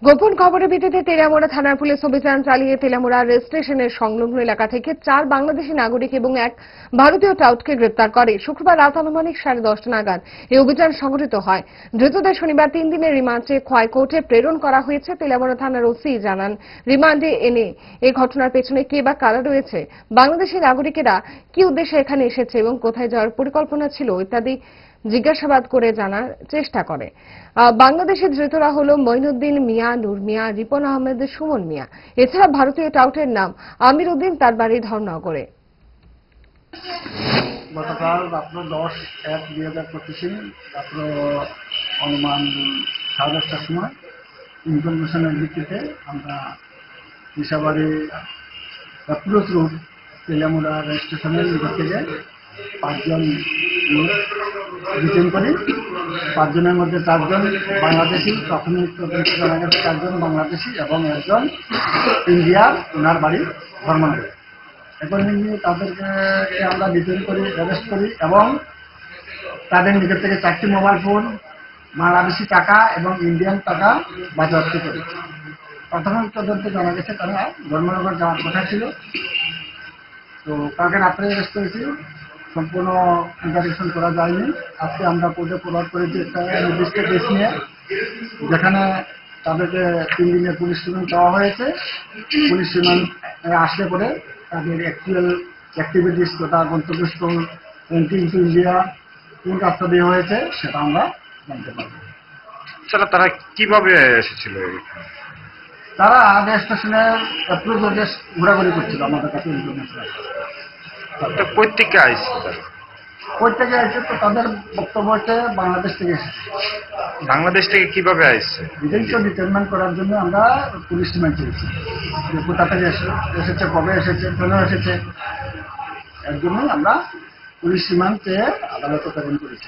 গোপন খবরের ভিত্তিতে তেলিয়ামুড়া থানার পুলিশ অভিযান চালিয়ে তেলিয়ামুড়া রেল স্টেশনের সংলগ্ন এলাকা থেকে 4 বাংলাদেশি নাগরিক এবং 1 ভারতীয় টাউটকে গ্রেপ্তার করে। শুক্রবার রাত আনুমানিক 10:30 নাগাদ এই অভিযান সংঘটিত হয়। ধৃতদের শনিবার 3 দিনের রিমান্ডে খোয়াই কোর্টে প্রেরণ করা হয়েছে। তেলিয়ামুড়া থানার ওসি জানান, রিমান্ডে এনে এই ঘটনার পেছনে কে বা কারা রয়েছে, বাংলাদেশি নাগরিকেরা কি উদ্দেশ্যে এখানে এসেছে এবং কোথায় যাওয়ার পরিকল্পনা ছিল ইত্যাদি জিজ্ঞাসাবাদ করে জানার চেষ্টা করে। বাংলাদেশি ধৃতরা হলো মঈনুদ্দিন মিয়া, নূর মিয়া, রিপন আহমেদ, সুমন মিয়া। এছাড়া ভারতীয় টাউটের নাম আমির উদ্দিন, তার বাড়ি ধর্মনগরে। গতকাল রাত্র 10/1/2025 রাত্র অনুমান 10:30টার সময় ইনফরমেশনের ভিত্তিতে আমরা নিশাবাড়ি অ্যাপ্রোচ রোড তেলিয়ামুড়া রেল স্টেশনের নিকট থেকে 5 জন লোক ডিটেইন করি। 5 জনের মধ্যে 4 জন বাংলাদেশি, প্রাথমিক তদন্তে জানা গেছে 4 জন বাংলাদেশি এবং 1 জন ইন্ডিয়ার, ওনার বাড়ি ধর্মনগরে। অ্যাকর্ডিংলি তাদেরকে আমরা ডিটেইন করি, অ্যারেস্ট করি এবং তাদের নিকট থেকে 4টি মোবাইল ফোন, বাংলাদেশি টাকা এবং ইন্ডিয়ান টাকা বাজেয়াপ্ত করি। প্রাথমিক তদন্তে জানা গেছে তারা ধর্মনগর যাওয়ার কথা ছিল। তো কালকে রাত্রে অ্যারেস্ট করেছি, সম্পূর্ণ ইন্টারেকশন করা যায়নি। আজকে আমরা কোর্টে ফরওয়ার্ড করেছি একটা নির্দিষ্ট কেস নিয়ে, যেখানে তাদেরকে 3 দিনের পুলিশ রিমান্ড দেওয়া হয়েছে। পুলিশ রিমান্ড আসলে পরে তাদের অ্যাকচুয়াল অ্যাক্টিভিটিস তথা গন্তব্যস্থল এন্ট্রি টু ইন্ডিয়া কোন রাস্তা দিয়ে হয়েছে সেটা আমরা জানতে পারব। তারা কিভাবে এসেছিল? তারা রেল স্টেশনের অ্যাপ্রোচ রোডে ঘোরাঘুরি করছিল, আমাদের কাছে ইনফরমেশন আছে। প্রত্যেকে আইসে, কই থেকে এসে তো তাদের বক্তব্য হচ্ছে বাংলাদেশ থেকে এসেছে। বাংলাদেশ থেকে কিভাবে আইসে ডিটেইলস ডিটারমাইন করার জন্য আমরা পুলিশ রিমান্ড চেয়েছি, যে কোথা থেকে এসেছে, কবে এসেছে, কেন এসেছে, এর জন্যই আমরা পুলিশ রিমান্ড চেয়ে আদালতে প্রেরণ করেছি।